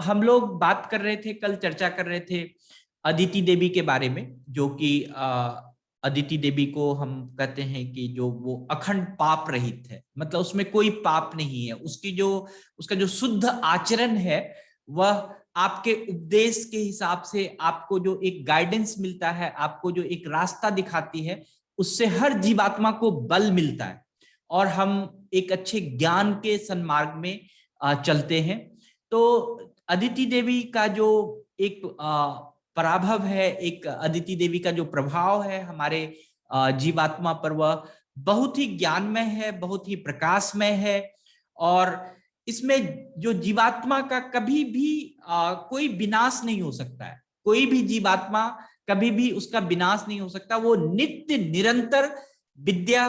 हम लोग बात कर रहे थे, कल चर्चा कर रहे थे अदिति देवी के बारे में, जो कि अदिति देवी को हम कहते हैं कि जो वो अखंड पाप रहित है, मतलब उसमें कोई पाप नहीं है। उसका जो शुद्ध आचरण है वह आपके उपदेश के हिसाब से आपको जो एक गाइडेंस मिलता है, आपको जो एक रास्ता दिखाती है, उससे हर जीवात्मा को बल मिलता है और हम एक अच्छे ज्ञान के सन्मार्ग में चलते हैं। तो अदिति देवी का जो एक पराभव है, एक अदिति देवी का जो प्रभाव है हमारे जीवात्मा पर, वह बहुत ही ज्ञानमय है, बहुत ही प्रकाशमय है। और इसमें जो जीवात्मा का कभी भी कोई विनाश नहीं हो सकता है। कोई भी जीवात्मा कभी भी उसका विनाश नहीं हो सकता। वो नित्य निरंतर विद्या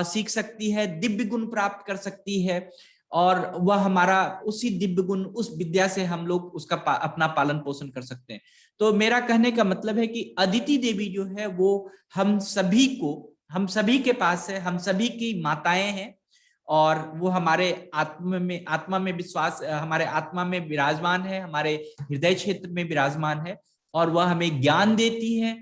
सीख सकती है, दिव्य गुण प्राप्त कर सकती है, और वह हमारा उसी दिव्य गुण, उस विद्या से हम लोग उसका अपना पालन पोषण कर सकते हैं। तो मेरा कहने का मतलब है कि अदिति देवी जो है वो हम सभी के पास है, हम सभी की माताएं हैं, और वो हमारे आत्मा में विश्वास, हमारे आत्मा में विराजमान है, हमारे हृदय क्षेत्र में विराजमान है, और वह हमें ज्ञान देती है,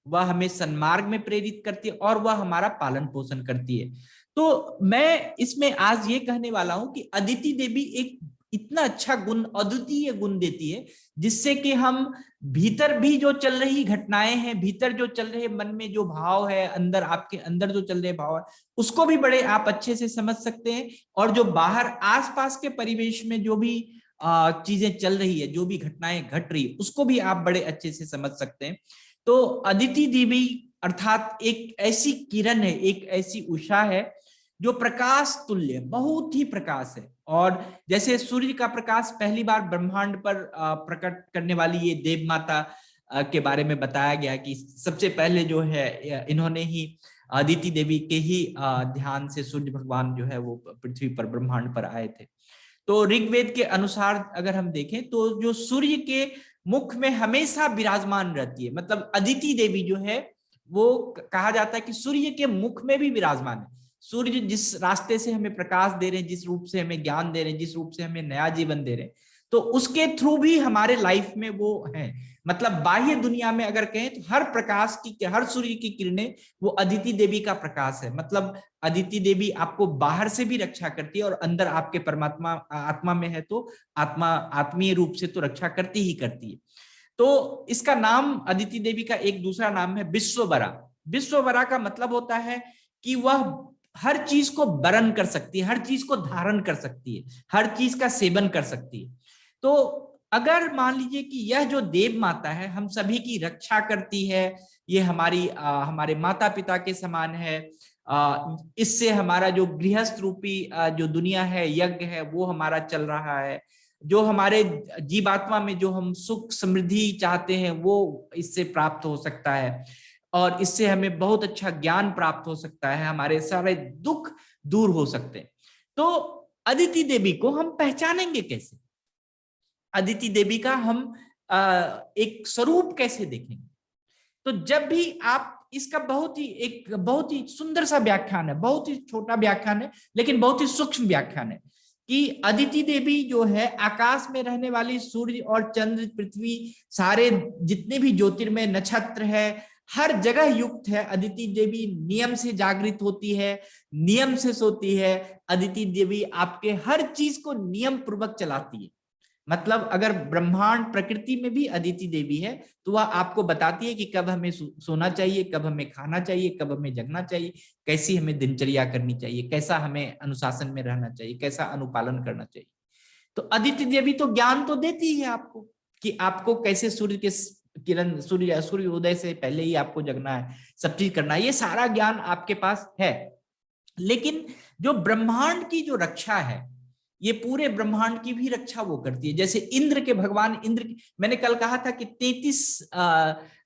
वह हमें सन्मार्ग में प्रेरित करती है, और वह हमारा पालन पोषण करती है। तो मैं इसमें आज ये कहने वाला हूं कि अदिति देवी एक इतना अच्छा गुण, अद्वितीय गुण देती है, जिससे कि हम भीतर भी जो चल रही घटनाएं हैं, भीतर जो चल रहे मन में जो भाव है, अंदर आपके अंदर जो चल रहे भाव है, उसको भी बड़े आप अच्छे से समझ सकते हैं। और जो बाहर आसपास के परिवेश में जो भी चीजें चल रही है, जो भी घटनाएं घट रही है, उसको भी आप बड़े अच्छे से समझ सकते हैं। तो अदिति देवी अर्थात एक ऐसी किरण है, एक ऐसी उषा है जो प्रकाश तुल्य, बहुत ही प्रकाश है। और जैसे सूर्य का प्रकाश पहली बार ब्रह्मांड पर प्रकट करने वाली ये देव माता के बारे में बताया गया कि सबसे पहले जो है इन्होंने ही, अदिति देवी के ही ध्यान से सूर्य भगवान जो है वो पृथ्वी पर, ब्रह्मांड पर आए थे। तो ऋग्वेद के अनुसार अगर हम देखें तो जो सूर्य के मुख में हमेशा विराजमान रहती है, मतलब अदिति देवी जो है वो कहा जाता है कि सूर्य के मुख में भी विराजमान है। सूर्य जिस रास्ते से हमें प्रकाश दे रहे हैं, जिस रूप से हमें ज्ञान दे रहे हैं, जिस रूप से हमें नया जीवन दे रहे हैं, तो उसके थ्रू भी हमारे लाइफ में वो है। मतलब बाह्य दुनिया में अगर कहें तो हर प्रकाश की, हर सूर्य की किरणें वो अदिति देवी का प्रकाश है। मतलब अदिति देवी आपको बाहर से भी रक्षा करती है, और अंदर आपके परमात्मा आत्मा में है तो आत्मा आत्मीय रूप से तो रक्षा करती ही करती है। तो इसका नाम, अदिति देवी का एक दूसरा नाम है विश्ववरा। विश्ववरा का मतलब होता है कि वह हर चीज को बरन कर सकती है, हर चीज को धारण कर सकती है, हर चीज का सेवन कर सकती है। तो अगर मान लीजिए कि यह जो देव माता है हम सभी की रक्षा करती है, ये हमारे माता पिता के समान है। इससे हमारा जो गृहस्थ रूपी जो दुनिया है, यज्ञ है, वो हमारा चल रहा है। जो हमारे जीवात्मा में जो हम सुख समृद्धि चाहते हैं वो इससे प्राप्त हो सकता है, और इससे हमें बहुत अच्छा ज्ञान प्राप्त हो सकता है, हमारे सारे दुख दूर हो सकते हैं। तो अदिति देवी को हम पहचानेंगे कैसे? अदिति देवी का हम एक स्वरूप कैसे देखेंगे? तो जब भी आप इसका बहुत ही सुंदर सा व्याख्यान है, बहुत ही छोटा व्याख्यान है लेकिन बहुत ही सूक्ष्म व्याख्यान है, कि अदिति देवी जो है आकाश में रहने वाली सूर्य और चंद्र, पृथ्वी, सारे जितने भी ज्योतिर्मय नक्षत्र है, हर जगह युक्त है। अदिति देवी नियम से जागृत होती है, नियम से सोती है। अदिति देवी आपके हर चीज को नियम पूर्वक चलाती है। मतलब अगर ब्रह्मांड प्रकृति में भी अदिति देवी है तो वह आपको बताती है कि कब हमें सोना चाहिए, कब हमें खाना चाहिए, कब हमें जगना चाहिए, कैसी हमें दिनचर्या करनी चाहिए, कैसा हमें अनुशासन में रहना चाहिए, कैसा अनुपालन करना चाहिए। तो अदिति देवी तो ज्ञान तो देती है आपको कि आपको कैसे सूर्य के किरण, सूर्य उदय से पहले ही आपको जगना है, सब चीज करना है, ये सारा ज्ञान आपके पास है। लेकिन जो ब्रह्मांड की जो रक्षा है, ये पूरे ब्रह्मांड की भी रक्षा वो करती है। जैसे इंद्र के, भगवान इंद्र की, मैंने कल कहा था कि 33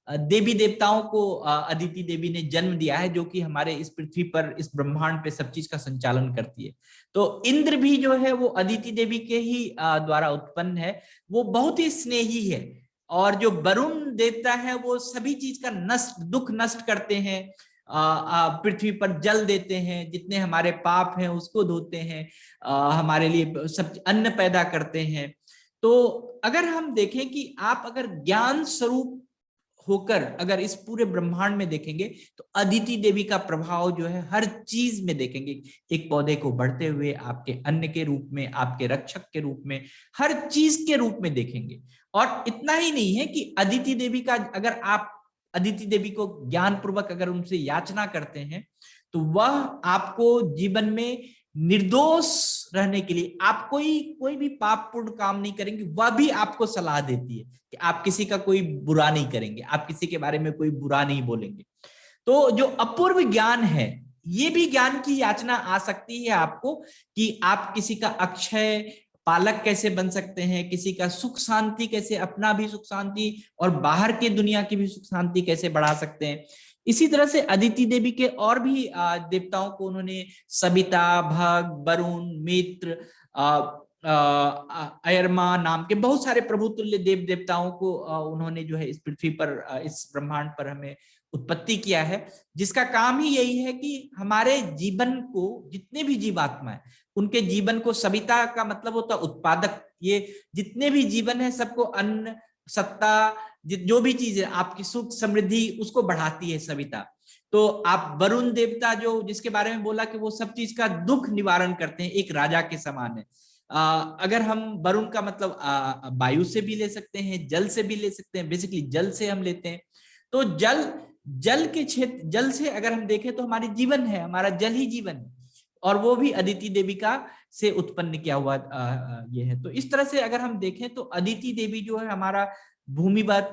देवी देवताओं को अदिति देवी ने जन्म दिया है, जो कि हमारे इस पृथ्वी पर, इस ब्रह्मांड पे सब चीज का संचालन करती है। तो इंद्र भी जो है वो अदिति देवी के ही द्वारा उत्पन्न है। वो बहुत ही स्नेही है। और जो वरुण देवता है वो सभी चीज का दुख नष्ट करते हैं, पृथ्वी पर जल देते हैं, जितने हमारे पाप हैं उसको धोते हैं, हमारे लिए सब अन्न पैदा करते हैं। तो अगर हम देखें कि आप अगर ज्ञान स्वरूप होकर अगर इस पूरे ब्रह्मांड में देखेंगे तो अदिति देवी का प्रभाव जो है हर चीज में देखेंगे। एक पौधे को बढ़ते हुए आपके अन्न के रूप में, आपके रक्षक के रूप में, हर चीज के रूप में देखेंगे। और इतना ही नहीं है कि अदिति देवी का अगर आप अदिति देवी को ज्ञान पूर्वक अगर उनसे याचना करते हैं तो वह आपको जीवन में निर्दोष रहने के लिए, आप कोई भी पाप पूर्ण काम नहीं करेंगे, वह भी आपको सलाह देती है कि आप किसी का कोई बुरा नहीं करेंगे, आप किसी के बारे में कोई बुरा नहीं बोलेंगे। तो जो अपूर्व ज्ञान है, ये भी ज्ञान की याचना आ सकती है आपको कि आप किसी का अक्षय पालक कैसे बन सकते हैं, किसी का सुख शांति कैसे, अपना भी सुख शांति और बाहर के दुनिया की भी सुख शांति कैसे बढ़ा सकते हैं। इसी तरह से अदिति देवी के और भी देवताओं को उन्होंने सविता, भग, वरुण, मित्र, अयरमा नाम के बहुत सारे प्रभुतुल्य देव देवताओं को उन्होंने जो है इस पृथ्वी पर, इस ब्रह्मांड पर हमें उत्पत्ति किया है, जिसका काम ही यही है कि हमारे जीवन को, जितने भी जीवात्मा है उनके जीवन को, सविता का मतलब होता है उत्पादक, ये जितने भी जीवन है सबको अन्न, सत्ता, जो भी चीज है आपकी सुख समृद्धि उसको बढ़ाती है सविता। तो आप वरुण देवता जो जिसके बारे में बोला कि वो सब चीज का दुख निवारण करते हैं, एक राजा के समान है। अगर हम वरुण का मतलब वायु से भी ले सकते हैं, जल से भी ले सकते हैं, बेसिकली जल से हम लेते हैं। तो जल के क्षेत्र, जल से अगर हम देखें तो हमारी जीवन है, हमारा जल ही जीवन है, और वो भी अदिति देवी का से उत्पन्न किया हुआ ये है। तो इस तरह से अगर हम देखें तो अदिति देवी जो है हमारा भूमिवत,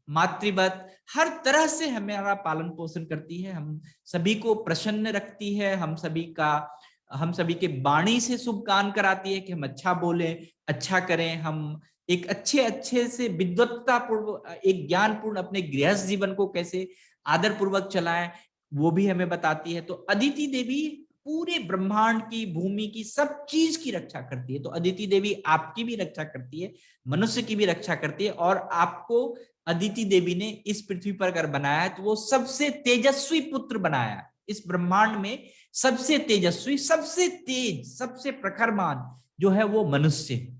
मातृवत, हर तरह से हमारा पालन पोषण करती है, हम सभी को प्रसन्न रखती है, हम सभी के वाणी से शुभ काम कराती है कि हम अच्छा बोले, अच्छा करें, हम एक अच्छे से विद्वत्ता पूर्व, एक ज्ञान पूर्ण अपने गृहस्थ जीवन को कैसे आदर पूर्वक चलाएं, वो भी हमें बताती है। तो अदिति देवी पूरे ब्रह्मांड की, भूमि की, सब चीज की रक्षा करती है। तो अदिति देवी आपकी भी रक्षा करती है, मनुष्य की भी रक्षा करती है। और आपको अदिति देवी ने इस पृथ्वी पर अगर बनाया है तो वो सबसे तेजस्वी पुत्र बनाया है इस ब्रह्मांड में। सबसे तेजस्वी, सबसे तेज, सबसे प्रखरमान जो है वो मनुष्य है।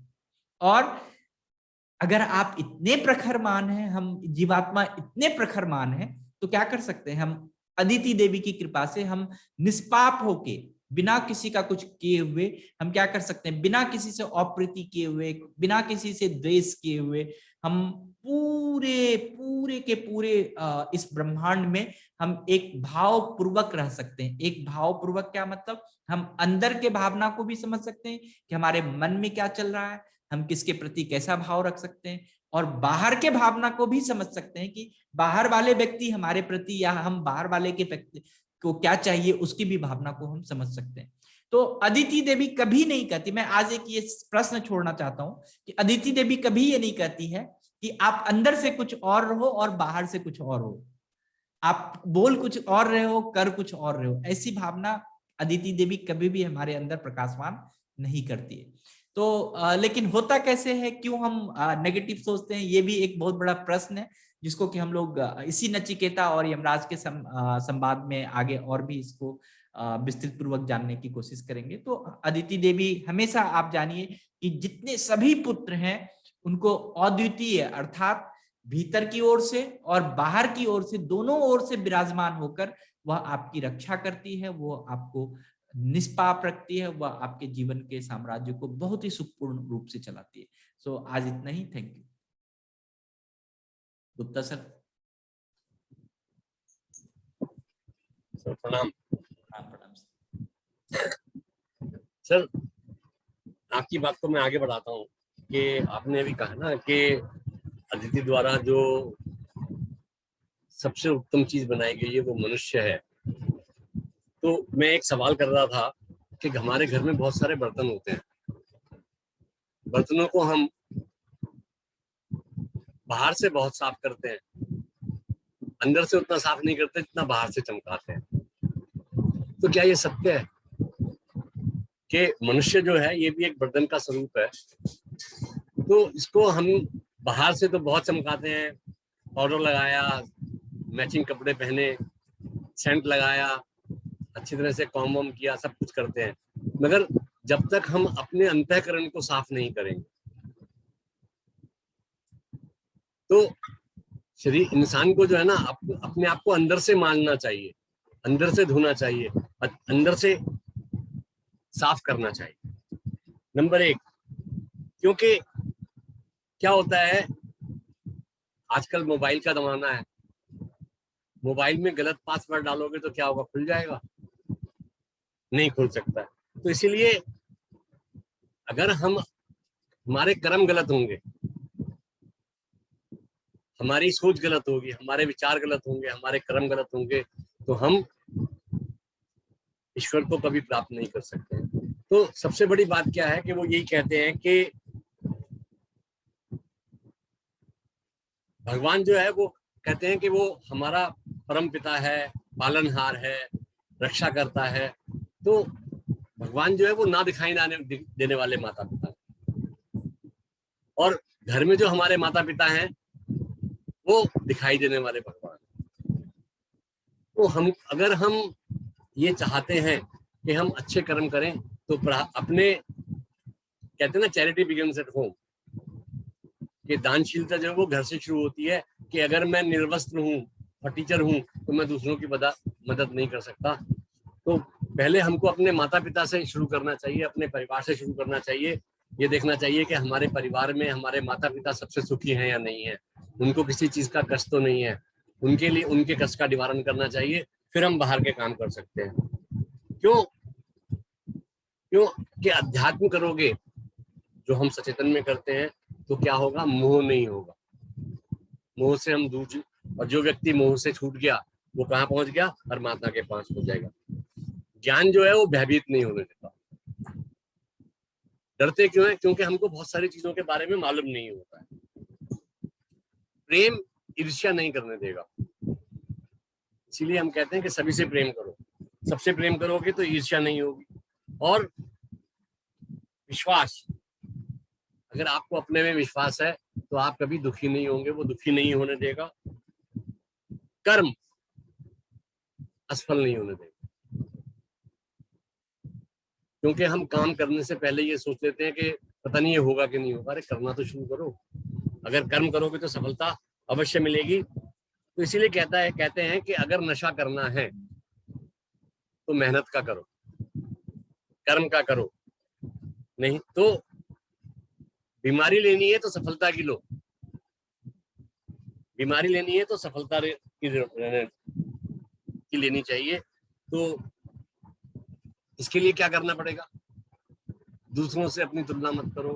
और अगर आप इतने प्रखरमान हैं, हम जीवात्मा इतने प्रखरमान हैं, तो क्या कर सकते हैं हम? अदिति देवी की कृपा से हम निष्पाप होके, बिना किसी का कुछ किए हुए, हम क्या कर सकते हैं? बिना किसी से अप्रीति किए हुए, बिना किसी से द्वेष किए हुए, हम पूरे पूरे के पूरे इस ब्रह्मांड में हम एक भाव पूर्वक रह सकते हैं। एक भाव पूर्वक क्या मतलब? हम अंदर के भावना को भी समझ सकते हैं कि हमारे मन में क्या चल रहा है, हम किसके प्रति कैसा भाव रख सकते हैं, और बाहर के भावना को भी समझ सकते हैं कि बाहर वाले व्यक्ति हमारे प्रति, या हम बाहर वाले के व्यक्ति को क्या चाहिए, उसकी भी भावना को हम समझ सकते हैं। तो अदिति देवी कभी नहीं कहती, मैं आज एक ये प्रश्न छोड़ना चाहता हूं कि अदिति देवी कभी ये नहीं कहती है कि आप अंदर से कुछ और रहो और बाहर से कुछ और हो, आप बोल कुछ और रहे हो, कर कुछ और रहे हो। ऐसी भावना अदिति देवी कभी भी हमारे अंदर प्रकाशमान नहीं करती है। तो लेकिन होता कैसे है, क्यों हम नेगेटिव सोचते हैं, ये भी एक बहुत बड़ा प्रश्न है, जिसको कि हम लोग इसी नचिकेता और यमराज के संवाद में आगे और भी इसको विस्तृत पूर्वक जानने की कोशिश करेंगे। तो अदिति देवी हमेशा, आप जानिए कि जितने सभी पुत्र हैं उनको अद्वितीय, अर्थात भीतर की ओर से और बाहर की ओर से, दोनों ओर से विराजमान होकर वह आपकी रक्षा करती है, वो आपको निष्पाप रखती है, वह आपके जीवन के साम्राज्य को बहुत ही सुखपूर्ण रूप से चलाती है। सो आज इतना ही। Thank you. गुप्ता सर। प्रणाम। प्रणाम सर, आपकी बात को मैं आगे बढ़ाता हूँ कि आपने अभी कहा ना कि अदिति द्वारा जो सबसे उत्तम चीज बनाई गई है वो मनुष्य है। तो मैं एक सवाल कर रहा था कि हमारे घर में बहुत सारे बर्तन होते हैं, बर्तनों को हम बाहर से बहुत साफ करते हैं, अंदर से उतना साफ नहीं करते जितना बाहर से चमकाते हैं। तो क्या ये सत्य है कि मनुष्य जो है ये भी एक बर्तन का स्वरूप है? तो इसको हम बाहर से तो बहुत चमकाते हैं, पाउडर लगाया, मैचिंग कपड़े पहने, सेंट लगाया, अच्छी तरह से कॉम वॉम किया, सब कुछ करते हैं, मगर जब तक हम अपने अंतःकरण को साफ नहीं करेंगे, तो शरीर इंसान को जो है ना अपने आप को अंदर से मानना चाहिए, अंदर से धोना चाहिए, अंदर से साफ करना चाहिए, नंबर 1। क्योंकि क्या होता है, आजकल मोबाइल का जमाना है, मोबाइल में गलत पासवर्ड डालोगे तो क्या होगा, खुल जाएगा? नहीं खुल सकता है। तो इसीलिए अगर हमारे कर्म गलत होंगे, हमारी सोच गलत होगी, हमारे विचार गलत होंगे, हमारे कर्म गलत होंगे, तो हम ईश्वर को कभी प्राप्त नहीं कर सकते। तो सबसे बड़ी बात क्या है कि वो यही कहते हैं कि भगवान जो है वो कहते हैं कि वो हमारा परम पिता है, पालनहार है, रक्षा करता है। तो भगवान जो है वो ना दिखाई देने वाले माता पिता, और घर में जो हमारे माता पिता हैं वो दिखाई देने वाले भगवान। तो अगर हम ये चाहते हैं कि हम अच्छे कर्म करें, तो अपने कहते हैं ना, चैरिटी बिगिंस एट होम, कि दानशीलता जो है वो घर से शुरू होती है। कि अगर मैं निर्वस्त्र हूँ, फटीचर हूँ, तो मैं दूसरों की मदद नहीं कर सकता। तो पहले हमको अपने माता पिता से शुरू करना चाहिए, अपने परिवार से शुरू करना चाहिए। ये देखना चाहिए कि हमारे परिवार में हमारे माता पिता सबसे सुखी हैं या नहीं है, उनको किसी चीज का कष्ट तो नहीं है, उनके लिए उनके कष्ट का निवारण करना चाहिए, फिर हम बाहर के काम कर सकते हैं। क्यों कि अध्यात्म करोगे जो हम सचेतन में करते हैं, तो क्या होगा, मोह नहीं होगा, मोह से हम दूर। और जो व्यक्ति मोह से छूट गया वो कहाँ पहुंच गया, परमात्मा के पास पहुंच जाएगा। ज्ञान जो है वो भयभीत नहीं होने देता। डरते क्यों है? क्योंकि हमको बहुत सारी चीजों के बारे में मालूम नहीं होता है। प्रेम ईर्ष्या नहीं करने देगा, इसीलिए हम कहते हैं कि सभी से प्रेम करो। सबसे प्रेम करोगे तो ईर्ष्या नहीं होगी। और विश्वास, अगर आपको अपने में विश्वास है तो आप कभी दुखी नहीं होंगे, वो दुखी नहीं होने देगा। कर्म असफल नहीं होने देगा, क्योंकि हम काम करने से पहले ये सोच लेते हैं कि पता नहीं ये होगा कि नहीं होगा। अरे करना तो शुरू करो, अगर कर्म करोगे तो सफलता अवश्य मिलेगी। तो इसीलिए कहते हैं कि अगर नशा करना है तो मेहनत का करो, कर्म का करो। नहीं तो बीमारी लेनी है तो सफलता की लो, बीमारी लेनी है तो सफलता की लेनी चाहिए। तो इसके लिए क्या करना पड़ेगा, दूसरों से अपनी तुलना मत करो।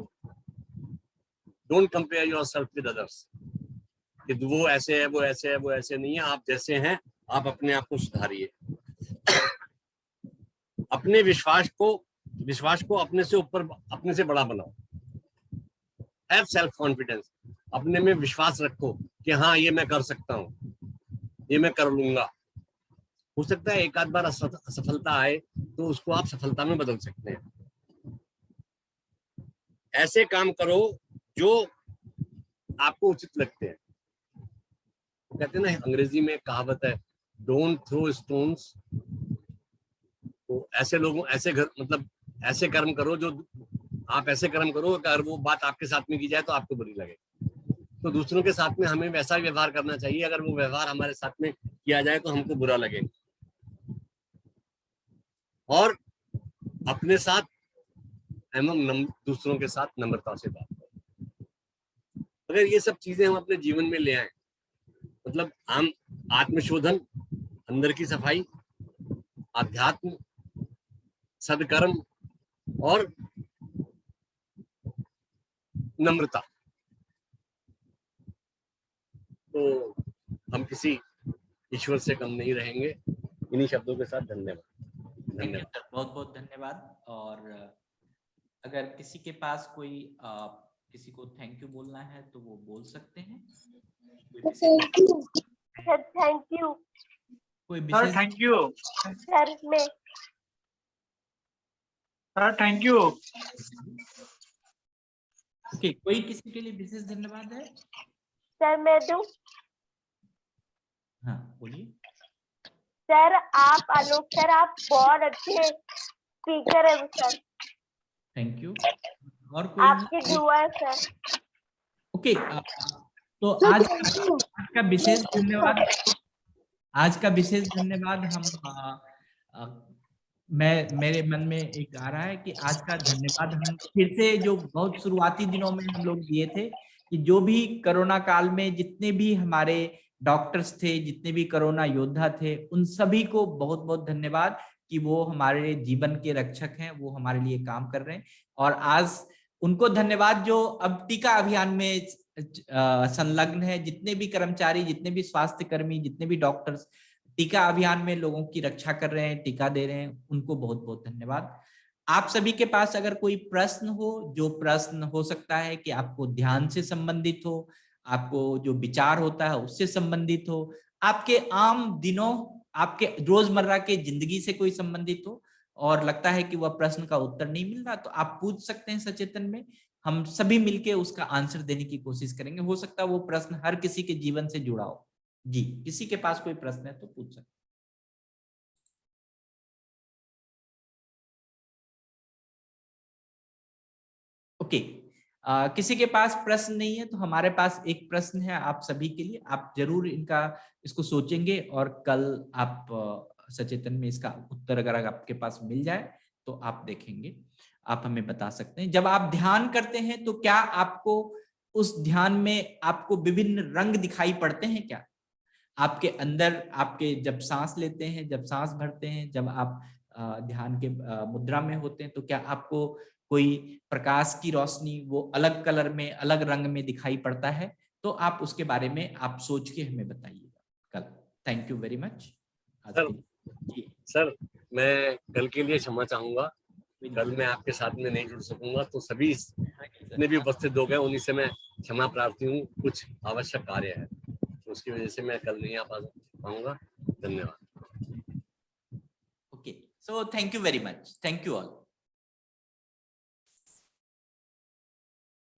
Don't compare yourself with others, कि वो ऐसे है, वो ऐसे है, वो ऐसे नहीं है। आप जैसे हैं आप अपने आप को सुधारिए। अपने विश्वास को अपने से ऊपर, अपने से बड़ा बनाओ। हैव सेल्फ कॉन्फिडेंस, अपने में विश्वास रखो कि हाँ ये मैं कर सकता हूँ, ये मैं कर लूंगा। हो सकता है एक आध बार असफलता आए तो उसको आप सफलता में बदल सकते हैं। ऐसे काम करो जो आपको उचित लगते हैं। तो कहते हैं ना, अंग्रेजी में कहावत है, डोंट थ्रो स्टोन्स। तो ऐसे लोगों, ऐसे घर, मतलब ऐसे कर्म करो जो आप ऐसे कर्म करो, अगर वो बात आपके साथ में की जाए तो आपको बुरी लगे। तो दूसरों के साथ में हमें वैसा व्यवहार करना चाहिए, अगर वो व्यवहार हमारे साथ में किया जाए तो हमको बुरा लगे। और अपने साथ एवं दूसरों के साथ नम्रता से बात करें। अगर ये सब चीजें हम अपने जीवन में ले आए, मतलब हम आत्मशोधन, अंदर की सफाई, आध्यात्म, सदकर्म और नम्रता, तो हम किसी ईश्वर से कम नहीं रहेंगे। इन्हीं शब्दों के साथ धन्यवाद। धन्यवाद, बहुत बहुत धन्यवाद। और अगर किसी के पास कोई किसी को थैंक यू बोलना है तो वो बोल सकते हैं। Thank you sir, thank you कोई सर, थैंक यू सर, मैं सर, थैंक यू। ओके, कोई किसी के लिए विशेष धन्यवाद है? सर मैं दूं? हाँ बोलिए। सर आप, आलोक सर, आप बहुत अच्छे स्पीकर है सर। Thank you. और कोई आपकी दुआ है सर। ओके, तो आज का विशेष धन्यवाद, आज का विशेष धन्यवाद हम मेरे मन में एक आ रहा है कि आज का धन्यवाद हम फिर से जो बहुत शुरुआती दिनों में हम लोग दिए थे कि जो भी कोरोना काल में जितने भी हमारे डॉक्टर्स थे, जितने भी कोरोना योद्धा थे, उन सभी को बहुत बहुत धन्यवाद कि वो हमारे जीवन के रक्षक हैं, वो हमारे लिए काम कर रहे हैं। और आज उनको धन्यवाद जो अब टीका अभियान में संलग्न है, जितने भी कर्मचारी, जितने भी स्वास्थ्य कर्मी, जितने भी डॉक्टर्स टीका अभियान में लोगों की रक्षा कर रहे हैं, टीका दे रहे हैं, उनको बहुत बहुत धन्यवाद। आप सभी के पास अगर कोई प्रश्न हो, जो प्रश्न हो सकता है कि आपको ध्यान से संबंधित हो, आपको जो विचार होता है उससे संबंधित हो, आपके आम दिनों, आपके रोजमर्रा के जिंदगी से कोई संबंधित हो और लगता है कि वह प्रश्न का उत्तर नहीं मिल रहा, तो आप पूछ सकते हैं सचेतन में। हम सभी मिलके उसका आंसर देने की कोशिश करेंगे। हो सकता है वो प्रश्न हर किसी के जीवन से जुड़ा हो। जी, किसी के पास कोई प्रश्न है तो पूछ सकते। ओके, किसी के पास प्रश्न नहीं है तो हमारे पास एक प्रश्न है आप सभी के लिए। आप जरूर इसको सोचेंगे और कल आप सचेतन में इसका उत्तर अगर आपके पास मिल जाए तो आप देखेंगे, आप हमें बता सकते हैं। जब आप ध्यान करते हैं तो क्या आपको उस ध्यान में आपको विभिन्न रंग दिखाई पड़ते हैं क्या? आपके अंदर, आपके जब सांस लेते हैं, जब सांस भरते हैं, जब आप ध्यान के मुद्रा में होते हैं, तो क्या आपको कोई प्रकाश की रोशनी वो अलग कलर में, अलग रंग में दिखाई पड़ता है? तो आप उसके बारे में आप सोच के हमें बताइएगा कल। Thank you very much. Sir मैं कल के लिए क्षमा चाहूंगा, कल मैं आपके साथ में नहीं जुड़ सकूंगा, तो सभी जितने भी उपस्थित लोग हैं उन्हीं से मैं क्षमा प्रार्थी हूँ। कुछ आवश्यक कार्य है तो उसकी वजह से मैं कल नहीं आ पाऊंगा। धन्यवाद। Okay, so thank you very much. Thank you all.